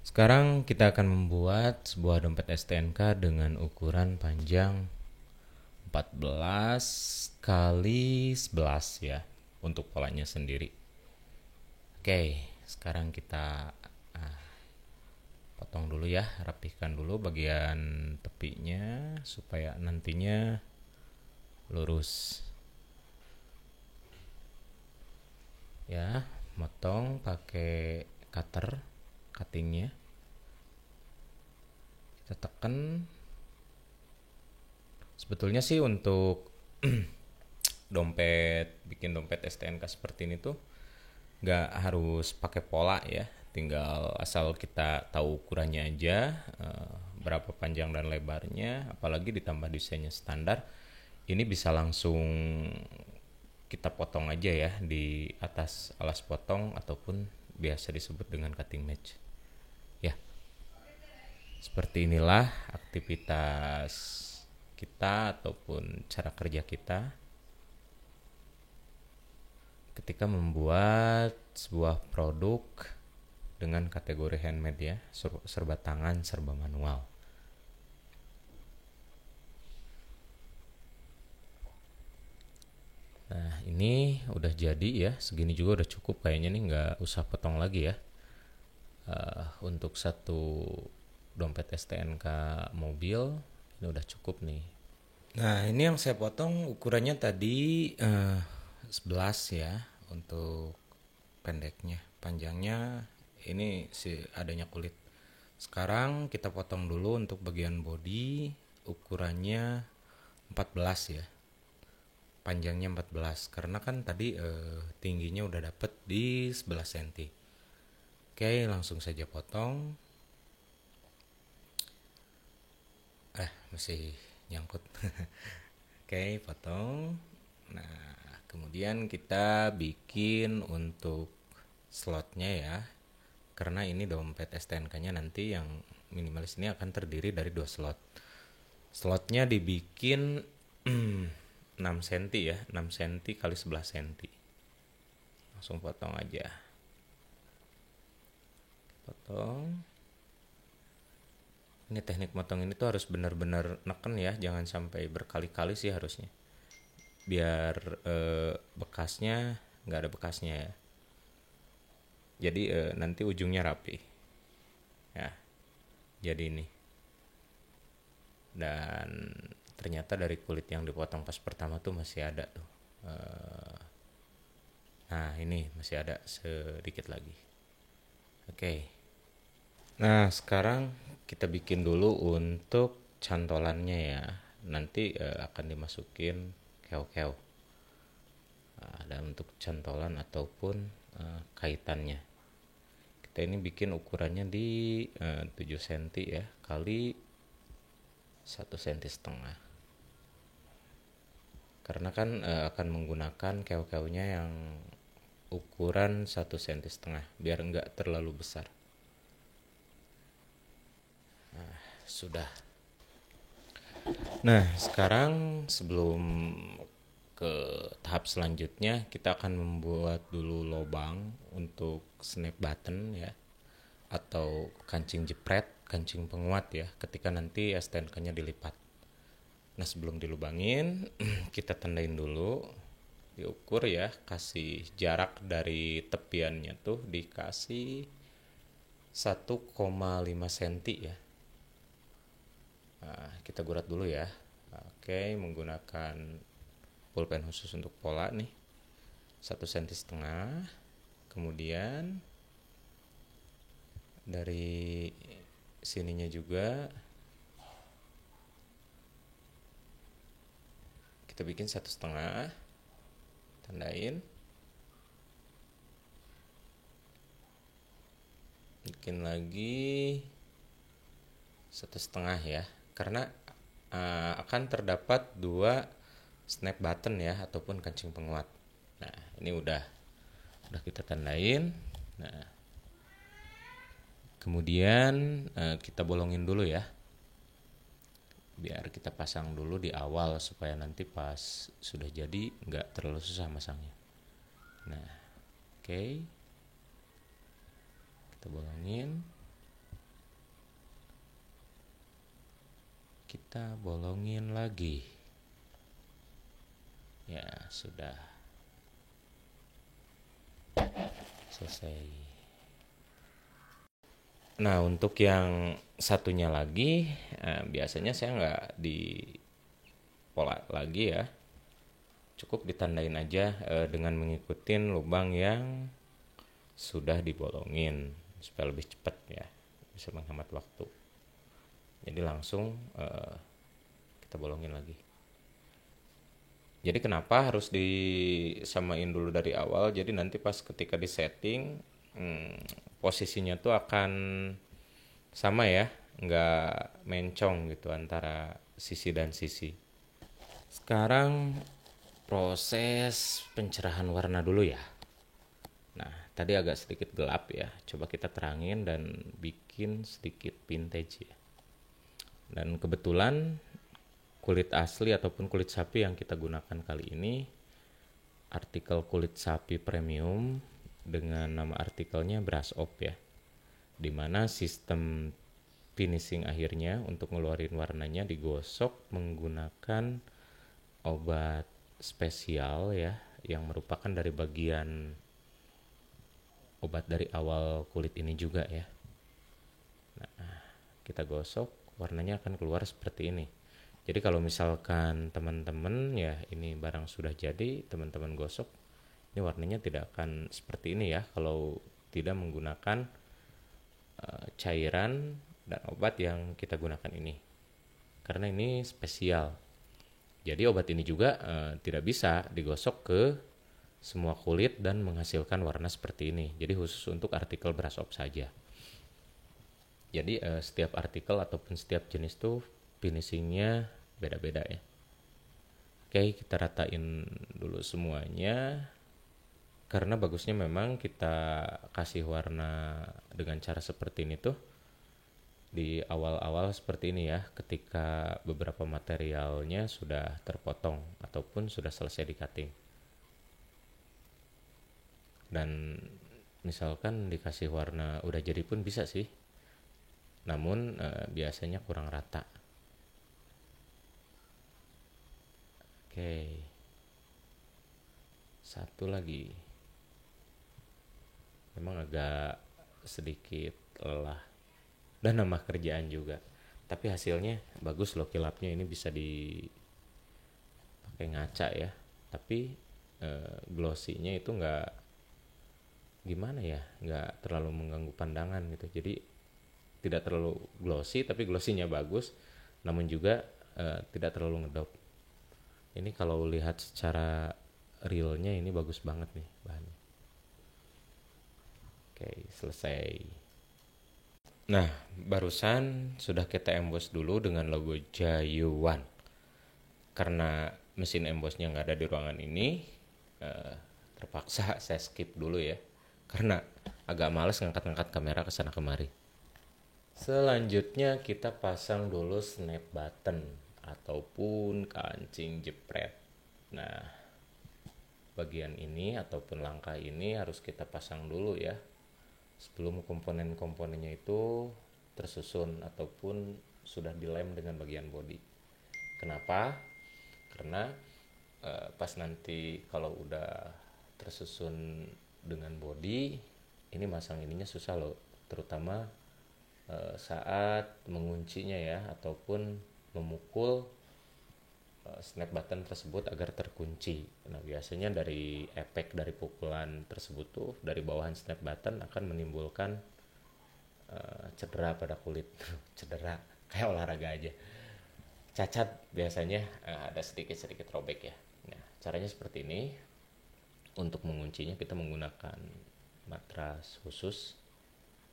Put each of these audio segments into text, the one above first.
Sekarang kita akan membuat sebuah dompet STNK dengan ukuran panjang 14 kali 11 ya, untuk polanya sendiri. Oke, sekarang kita potong dulu ya, rapihkan dulu bagian tepinya supaya nantinya lurus. Ya, motong pakai cutter, cuttingnya. Kita tekan. Sebetulnya sih untuk bikin dompet STNK seperti ini tuh nggak harus pakai pola ya, tinggal asal kita tahu ukurannya aja, berapa panjang dan lebarnya, apalagi ditambah desainnya standar, ini bisa langsung kita potong aja ya di atas alas potong ataupun biasa disebut dengan cutting match ya. Seperti inilah aktivitas kita ataupun cara kerja kita ketika membuat sebuah produk dengan kategori handmade ya, serba tangan, serba manual. Nah, ini udah jadi ya, segini juga udah cukup kayaknya nih, nggak usah potong lagi ya. Untuk satu dompet STNK mobil ini udah cukup nih. Nah, ini yang saya potong ukurannya tadi 11 ya untuk pendeknya. Panjangnya ini sih adanya kulit. Sekarang kita potong dulu untuk bagian body, ukurannya 14 ya. Panjangnya 14 karena kan tadi tingginya udah dapet di 11 cm. Oke, langsung saja potong. Masih nyangkut. Oke, potong. Nah, kemudian kita bikin untuk slotnya ya. Karena ini dompet STNK-nya nanti yang minimalis ini akan terdiri dari 2 slot. Slotnya dibikin 6 cm ya, 6 cm kali 11 cm. Langsung potong aja. Potong. Ini teknik motong ini tuh harus benar-benar neken ya, jangan sampai berkali-kali sih harusnya. Biar bekasnya nggak ada bekasnya ya. Jadi nanti ujungnya rapi. Ya, jadi ini. Dan ternyata dari kulit yang dipotong pas pertama tuh masih ada tuh. Nah, ini masih ada sedikit lagi. Oke. Nah, sekarang kita bikin dulu untuk cantolannya ya. Nanti akan dimasukin keo-keo. Nah, ada untuk cantolan ataupun kaitannya. Kita ini bikin ukurannya di 7 cm ya kali 1,5 cm. Karena kan akan menggunakan keo-keonya yang ukuran 1,5 cm biar enggak terlalu besar. Sudah. Nah, sekarang sebelum ke tahap selanjutnya kita akan membuat dulu lubang untuk snap button ya, atau kancing jepret, kancing penguat ya, ketika nanti STNK-nya dilipat. Nah, sebelum dilubangin kita tandain dulu, diukur ya, kasih jarak dari tepiannya tuh dikasih 1,5 cm ya. Nah, kita gurat dulu ya. Oke, menggunakan pulpen khusus untuk pola nih, 1,5 cm. Kemudian dari sininya juga kita bikin 1,5, tandain, bikin lagi 1,5 ya, karena akan terdapat 2 snap button ya ataupun kancing penguat. Nah, ini udah kita tandain. Nah, kemudian kita bolongin dulu ya, biar kita pasang dulu di awal supaya nanti pas sudah jadi nggak terlalu susah masangnya. Nah, oke, kita bolongin. kita bolongin lagi. Ya, sudah selesai. Nah, untuk yang satunya lagi, biasanya saya nggak di pola lagi ya. Cukup ditandain aja dengan mengikuti lubang yang sudah dibolongin supaya lebih cepat ya, bisa menghemat waktu. Jadi langsung kita bolongin lagi. Jadi kenapa harus disamain dulu dari awal? Jadi nanti pas ketika di setting posisinya tuh akan sama ya, nggak mencong gitu antara sisi dan sisi. Sekarang proses pencerahan warna dulu ya. Nah, tadi agak sedikit gelap ya. Coba kita terangin dan bikin sedikit vintage ya. Dan kebetulan kulit asli ataupun kulit sapi yang kita gunakan kali ini artikel kulit sapi premium dengan nama artikelnya brush off ya, dimana sistem finishing akhirnya untuk ngeluarin warnanya digosok menggunakan obat spesial ya, yang merupakan dari bagian obat dari awal kulit ini juga ya. Nah, kita gosok, warnanya akan keluar seperti ini. Jadi kalau misalkan teman-teman ya ini barang sudah jadi, teman-teman gosok, ini warnanya tidak akan seperti ini ya kalau tidak menggunakan cairan dan obat yang kita gunakan ini. Karena ini spesial. Jadi obat ini juga tidak bisa digosok ke semua kulit dan menghasilkan warna seperti ini. Jadi khusus untuk artikel brush off saja. Jadi setiap artikel ataupun setiap jenis tuh finishingnya beda-beda ya. Oke, kita ratain dulu semuanya. Karena bagusnya memang kita kasih warna dengan cara seperti ini tuh di awal-awal seperti ini ya, ketika beberapa materialnya sudah terpotong ataupun sudah selesai di cutting. Dan misalkan dikasih warna udah jadi pun bisa sih, namun biasanya kurang rata. Oke, satu lagi, memang agak sedikit lelah dan nambah kerjaan juga, tapi hasilnya bagus loh. Kilapnya ini bisa dipakai ngaca ya, tapi glossy-nya itu nggak gimana ya, nggak terlalu mengganggu pandangan gitu. Jadi tidak terlalu glossy, tapi glossy-nya bagus, namun juga tidak terlalu ngedop. Ini kalau lihat secara realnya ini bagus banget nih bahannya. Oke, selesai. Nah, barusan sudah kita emboss dulu dengan logo Jayuan. Karena mesin embossnya nggak ada di ruangan ini, terpaksa saya skip dulu ya. Karena agak males ngangkat-ngangkat kamera ke sana kemari. Selanjutnya kita pasang dulu snap button ataupun kancing jepret. Nah, bagian ini ataupun langkah ini harus kita pasang dulu ya, sebelum komponen-komponennya itu tersusun ataupun sudah dilem dengan bagian body. Kenapa? Karena pas nanti kalau udah tersusun dengan body, ini masang ininya susah loh, terutama saat menguncinya ya ataupun memukul snap button tersebut agar terkunci. Nah, biasanya dari efek dari pukulan tersebut tuh dari bawahan snap button akan menimbulkan cedera pada kulit. Cedera kayak olahraga aja, cacat biasanya ada sedikit-sedikit robek ya. Nah, caranya seperti ini. Untuk menguncinya kita menggunakan matras khusus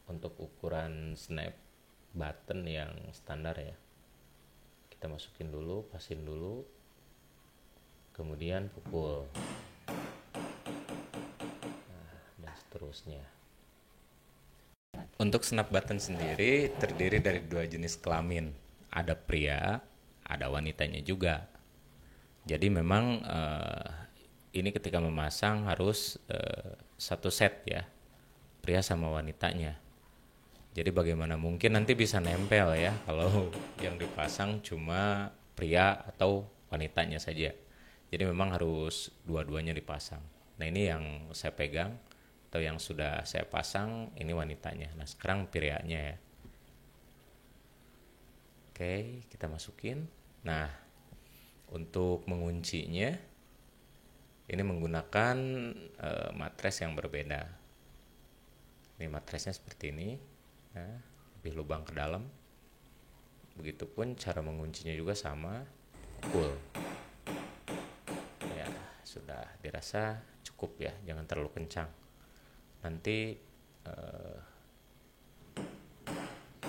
untuk ukuran snap button yang standar ya. Kita masukin dulu, pasin dulu, kemudian pukul, dan seterusnya. Untuk snap button sendiri terdiri dari dua jenis kelamin, ada pria, ada wanitanya juga. Jadi memang ini ketika memasang harus satu set ya, pria sama wanitanya. Jadi bagaimana mungkin nanti bisa nempel ya kalau yang dipasang cuma pria atau wanitanya saja. Jadi memang harus dua-duanya dipasang. Nah ini yang saya pegang atau yang sudah saya pasang, ini wanitanya. Nah sekarang prianya ya. Oke, kita masukin. Nah, untuk menguncinya ini menggunakan matres yang berbeda. Ini matresnya seperti ini. Nah, lebih lubang ke dalam. Begitupun cara menguncinya juga sama. Pukul. Ya, sudah dirasa cukup ya, jangan terlalu kencang. Nanti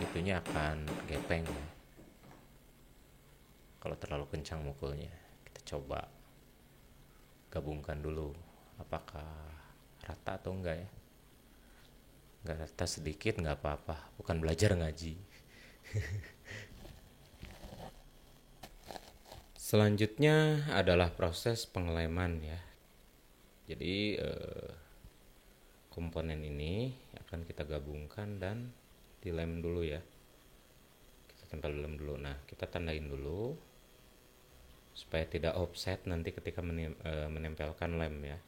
itunya akan gepeng ya. Kalau terlalu kencang mukulnya, kita coba gabungkan dulu apakah rata atau enggak ya. Enggak rata sedikit nggak apa-apa, bukan belajar ngaji. Selanjutnya adalah proses pengeleman ya. Jadi komponen ini akan kita gabungkan dan dilem dulu ya. Kita tempel lem dulu. Nah, kita tandain dulu supaya tidak offset nanti ketika menempelkan lem ya.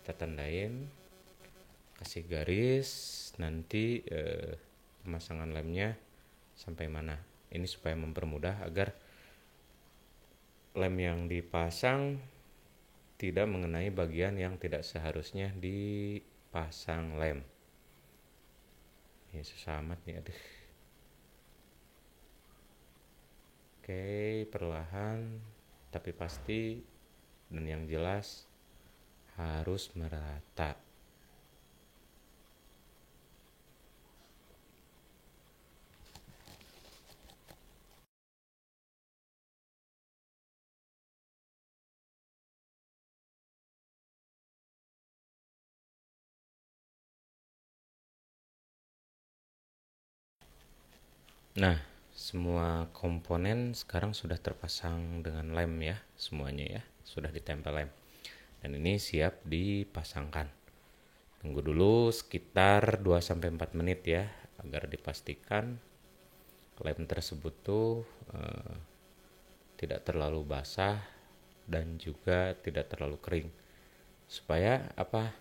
Kita tandain, kasih garis, nanti pemasangan lemnya sampai mana. Ini supaya mempermudah agar lem yang dipasang tidak mengenai bagian yang tidak seharusnya dipasang lem. Ini susah amat nih, aduh. Oke, perlahan tapi pasti dan yang jelas harus merata. Nah, semua komponen sekarang sudah terpasang dengan lem ya, semuanya ya, sudah ditempel lem. Dan ini siap dipasangkan. Tunggu dulu sekitar 2-4 menit ya, agar dipastikan lem tersebut tuh tidak terlalu basah dan juga tidak terlalu kering. Supaya apa?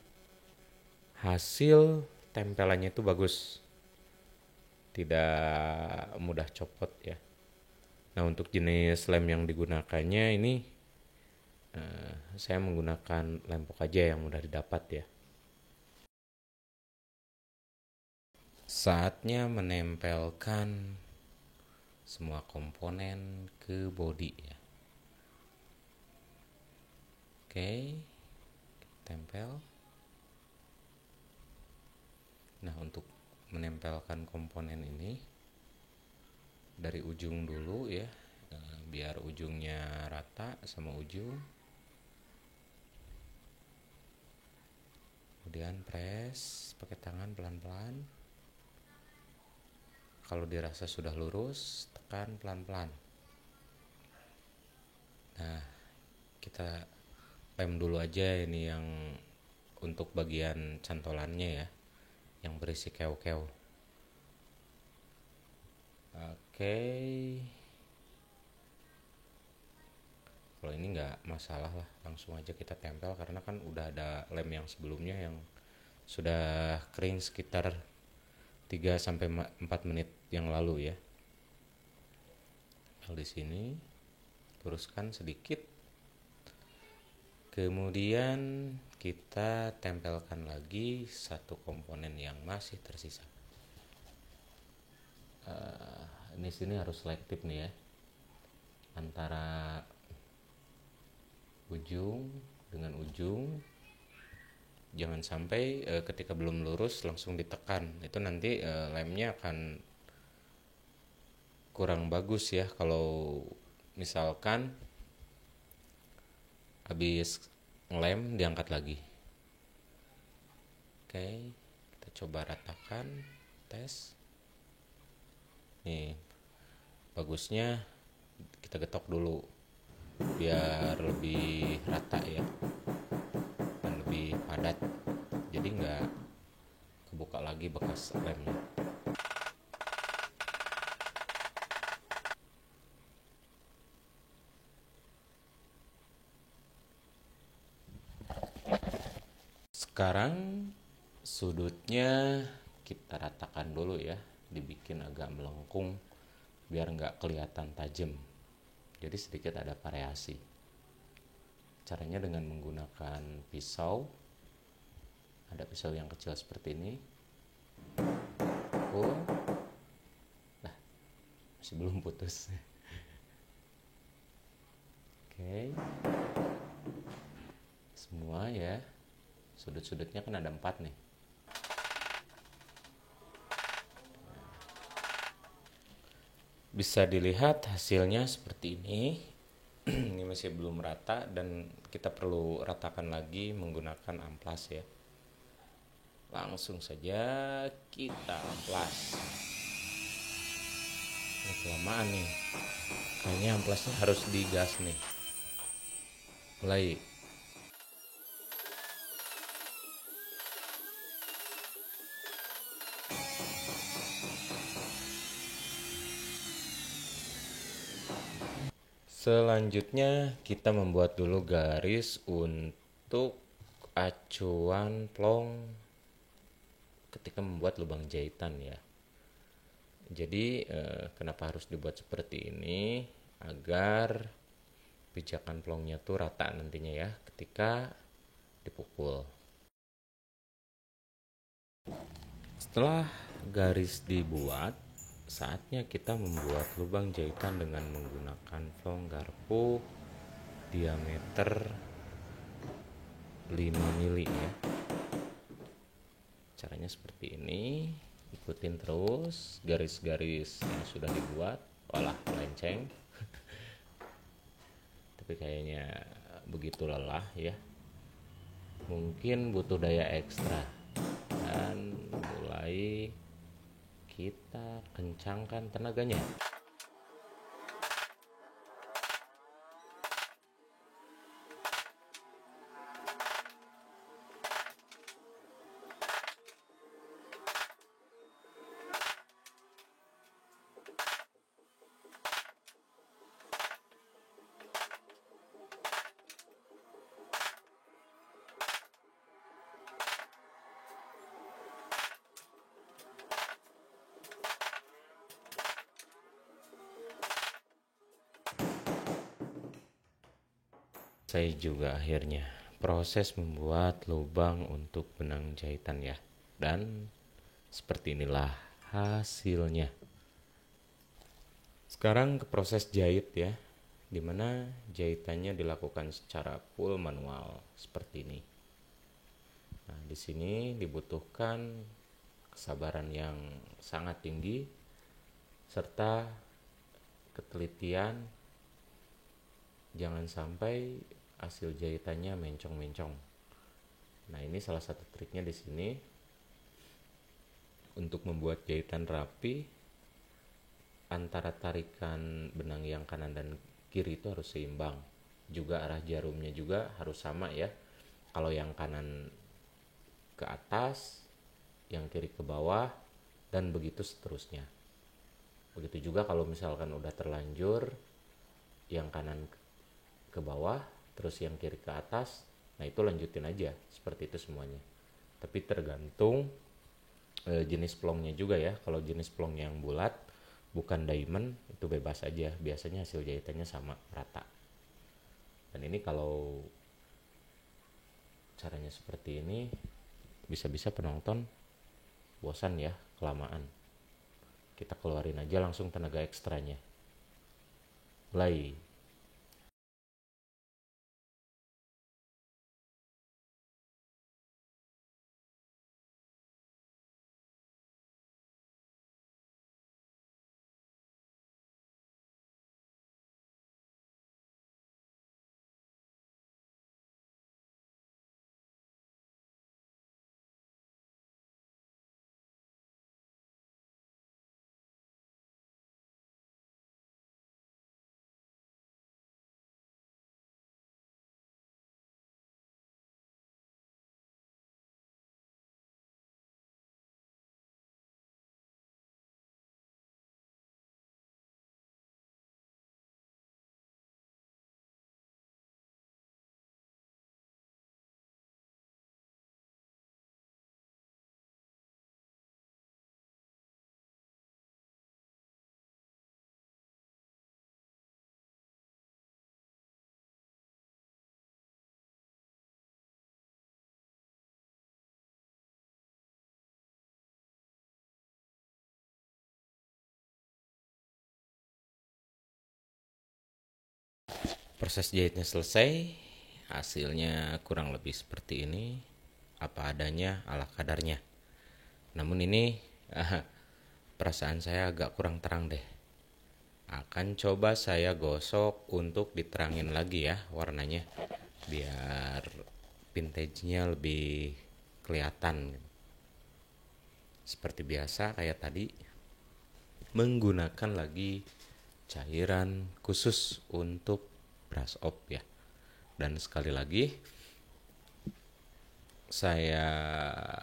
Hasil tempelannya itu bagus. Tidak mudah copot ya. Nah, untuk jenis lem yang digunakannya ini saya menggunakan lem pok aja yang mudah didapat ya. Saatnya menempelkan semua komponen ke bodi ya. Oke, tempel. Nah, untuk menempelkan komponen ini dari ujung dulu ya, biar ujungnya rata sama ujung. Kemudian press pakai tangan pelan-pelan. Kalau dirasa sudah lurus, tekan pelan-pelan. Nah, kita lem dulu aja ini yang untuk bagian cantolannya ya, yang berisi keo-keo. Oke. Kalau ini nggak masalah lah, langsung aja kita tempel karena kan udah ada lem yang sebelumnya yang sudah kering sekitar 3-4 menit yang lalu ya. Kalau di sini luruskan sedikit. Kemudian kita tempelkan lagi satu komponen yang masih tersisa. Ini sini harus selektif nih ya, antara ujung dengan ujung. Jangan sampai ketika belum lurus langsung ditekan, itu nanti lemnya akan kurang bagus ya. Kalau misalkan habis ngelem diangkat lagi. Oke, kita coba ratakan, tes. Nih, bagusnya kita getok dulu biar lebih rata ya dan lebih padat, jadi nggak kebuka lagi bekas remnya. Sekarang sudutnya kita ratakan dulu ya, dibikin agak melengkung biar nggak kelihatan tajam. Jadi sedikit ada variasi. Caranya dengan menggunakan pisau. Ada pisau yang kecil seperti ini. Oh, nah masih belum putus. Oke, semua ya. Sudut-sudutnya kan ada 4 nih. Bisa dilihat hasilnya seperti ini. Ini masih belum rata dan kita perlu ratakan lagi menggunakan amplas ya. Langsung saja kita amplas. Ini kelamaan nih. Kayaknya amplasnya harus digas nih. Mulai. Selanjutnya kita membuat dulu garis untuk acuan plong ketika membuat lubang jahitan ya. Jadi kenapa harus dibuat seperti ini? Agar pijakan plongnya tuh rata nantinya ya ketika dipukul. Setelah garis dibuat, saatnya kita membuat lubang jahitan dengan menggunakan plong garpu diameter 5 mili ya. Caranya seperti ini, ikutin terus garis-garis yang sudah dibuat. Walah, melenceng. Tapi kayaknya begitu lelah ya. Mungkin butuh daya ekstra. Dan mulai kita kencangkan tenaganya. Saya juga akhirnya proses membuat lubang untuk benang jahitan ya. Dan seperti inilah hasilnya. Sekarang ke proses jahit ya, dimana jahitannya dilakukan secara full manual seperti ini. Nah, di sini dibutuhkan kesabaran yang sangat tinggi serta ketelitian. Jangan sampai hasil jahitannya mencong-mencong. Nah, ini salah satu triknya di sini. Untuk membuat jahitan rapi, antara tarikan benang yang kanan dan kiri itu harus seimbang. Juga arah jarumnya juga harus sama ya. Kalau yang kanan ke atas, yang kiri ke bawah, dan begitu seterusnya. Begitu juga kalau misalkan udah terlanjur, yang kanan ke bawah, terus yang kiri ke atas, nah itu lanjutin aja seperti itu semuanya. Tapi tergantung jenis plongnya juga ya. Kalau jenis plong yang bulat bukan diamond itu bebas aja, biasanya hasil jahitannya sama rata. Dan ini kalau caranya seperti ini, bisa-bisa penonton bosan ya kelamaan. Kita keluarin aja langsung tenaga ekstranya. Mulai. Proses jahitnya selesai, hasilnya kurang lebih seperti ini, apa adanya, ala kadarnya. Namun ini perasaan saya agak kurang terang deh. Akan coba saya gosok untuk diterangin lagi ya warnanya, biar vintage-nya lebih kelihatan. Seperti biasa kayak tadi, menggunakan lagi cairan khusus untuk brush up ya. Dan sekali lagi saya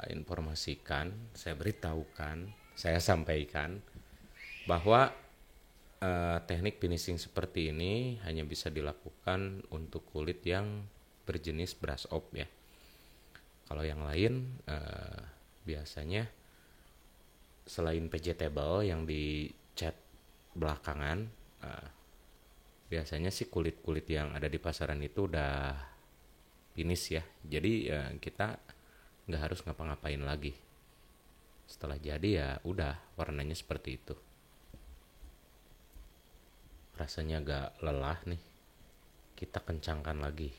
informasikan, saya beritahukan, saya sampaikan bahwa teknik finishing seperti ini hanya bisa dilakukan untuk kulit yang berjenis brush up ya. Kalau yang lain biasanya selain vegetable yang dicat belakangan, biasanya sih kulit-kulit yang ada di pasaran itu udah finish ya. Jadi kita nggak harus ngapa-ngapain lagi. Setelah jadi ya udah warnanya seperti itu. Rasanya agak lelah nih. Kita kencangkan lagi.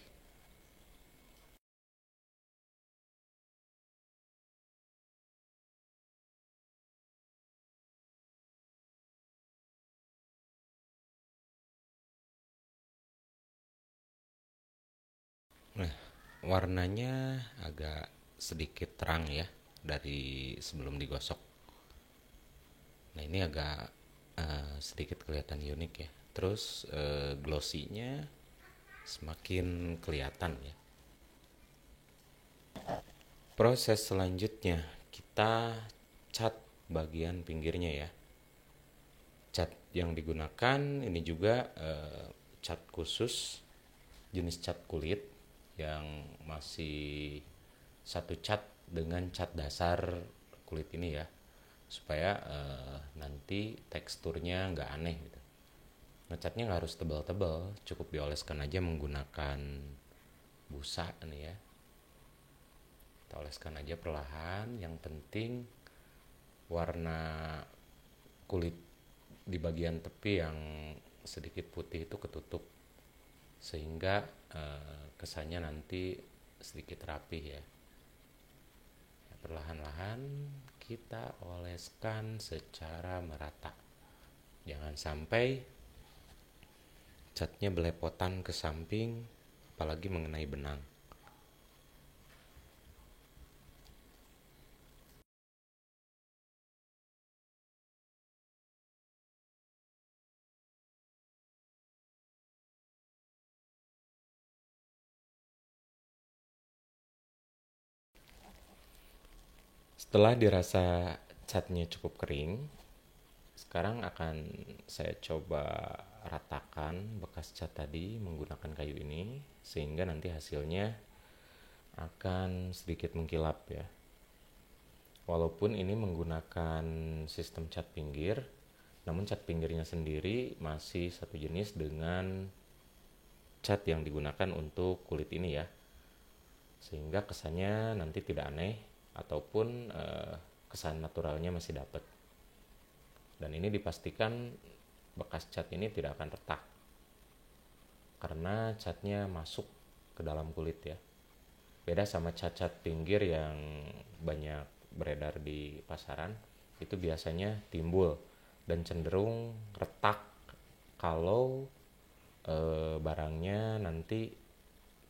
Nah, warnanya agak sedikit terang ya dari sebelum digosok. Nah, ini agak sedikit kelihatan unik ya. Terus glossy-nya semakin kelihatan ya. Proses selanjutnya kita cat bagian pinggirnya ya. Cat yang digunakan ini juga cat khusus, jenis cat kulit yang masih satu cat dengan cat dasar kulit ini ya, supaya nanti teksturnya nggak aneh gitu. Ngecatnya nggak harus tebal-tebal, cukup dioleskan aja menggunakan busa nih ya. Kita oleskan aja perlahan, yang penting warna kulit di bagian tepi yang sedikit putih itu ketutup, sehingga kesannya nanti sedikit rapih ya. Perlahan-lahan kita oleskan secara merata, jangan sampai catnya belepotan ke samping, apalagi mengenai benang. Setelah dirasa catnya cukup kering, sekarang akan saya coba ratakan bekas cat tadi menggunakan kayu ini, sehingga nanti hasilnya akan sedikit mengkilap ya. Walaupun ini menggunakan sistem cat pinggir, namun cat pinggirnya sendiri masih satu jenis dengan cat yang digunakan untuk kulit ini ya, sehingga kesannya nanti tidak aneh ataupun kesan naturalnya masih dapat. Dan ini dipastikan bekas cat ini tidak akan retak karena catnya masuk ke dalam kulit ya. Beda sama cat-cat pinggir yang banyak beredar di pasaran, itu biasanya timbul dan cenderung retak kalau barangnya nanti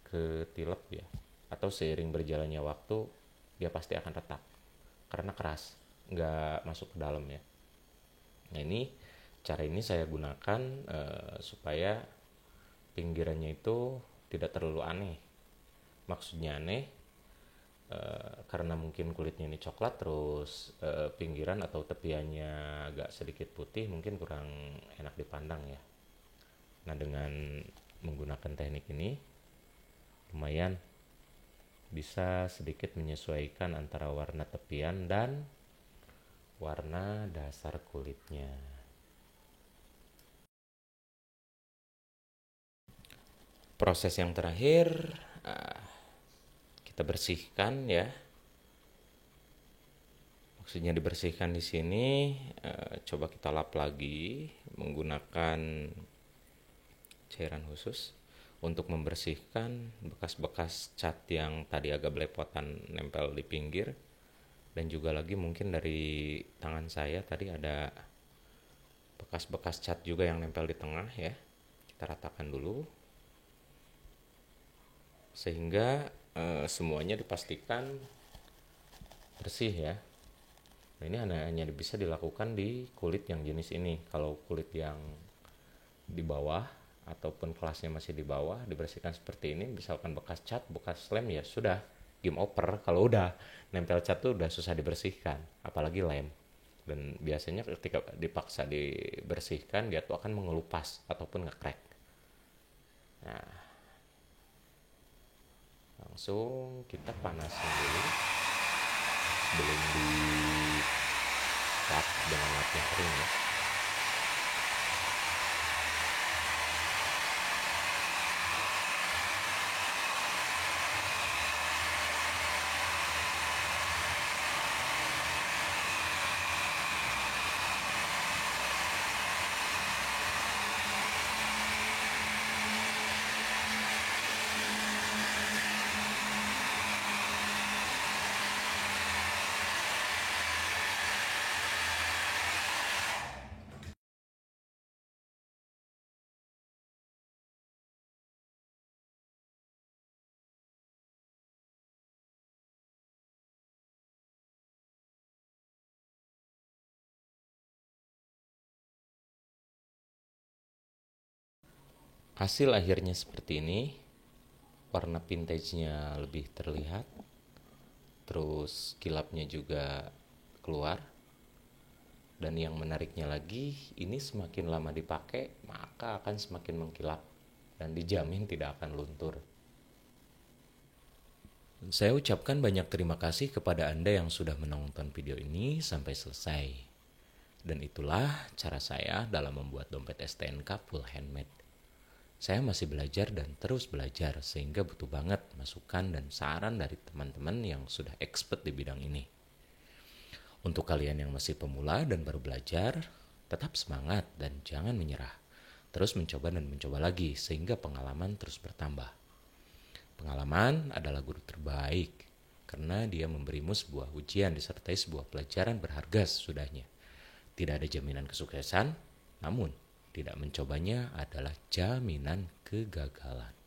ketilep ya, atau seiring berjalannya waktu dia pasti akan retak karena keras, nggak masuk ke dalam ya. Nah, ini cara ini saya gunakan supaya pinggirannya itu tidak terlalu aneh. Maksudnya aneh karena mungkin kulitnya ini coklat, terus pinggiran atau tepiannya agak sedikit putih, mungkin kurang enak dipandang ya. Nah, dengan menggunakan teknik ini lumayan bisa sedikit menyesuaikan antara warna tepian dan warna dasar kulitnya. Proses yang terakhir kita bersihkan ya. Maksudnya dibersihkan di sini, coba kita lap lagi menggunakan cairan khusus. untuk membersihkan bekas-bekas cat yang tadi agak belepotan nempel di pinggir, dan juga lagi mungkin dari tangan saya tadi ada bekas-bekas cat juga yang nempel di tengah ya. Kita ratakan dulu sehingga semuanya dipastikan bersih ya. Nah, ini hanya bisa dilakukan di kulit yang jenis ini. Kalau kulit yang di bawah ataupun kelasnya masih di bawah, dibersihkan seperti ini, misalkan bekas cat, bekas lem, ya sudah, game over. Kalau udah nempel cat tuh udah susah dibersihkan, apalagi lem. Dan biasanya ketika dipaksa dibersihkan, dia tuh akan mengelupas ataupun ngekrek. Nah, langsung kita panasin dulu sebelum di lap dengan lap yang kering ya. Hasil akhirnya seperti ini, warna vintage-nya lebih terlihat, terus kilapnya juga keluar. Dan yang menariknya lagi, ini semakin lama dipakai maka akan semakin mengkilap dan dijamin tidak akan luntur. Saya ucapkan banyak terima kasih kepada Anda yang sudah menonton video ini sampai selesai. Dan itulah cara saya dalam membuat dompet STNK full handmade. Saya masih belajar dan terus belajar, sehingga butuh banget masukan dan saran dari teman-teman yang sudah expert di bidang ini. Untuk kalian yang masih pemula dan baru belajar, tetap semangat dan jangan menyerah. Terus mencoba dan mencoba lagi, sehingga pengalaman terus bertambah. Pengalaman adalah guru terbaik, karena dia memberimu sebuah ujian disertai sebuah pelajaran berharga sesudahnya. Tidak ada jaminan kesuksesan, namun tidak mencobanya adalah jaminan kegagalan.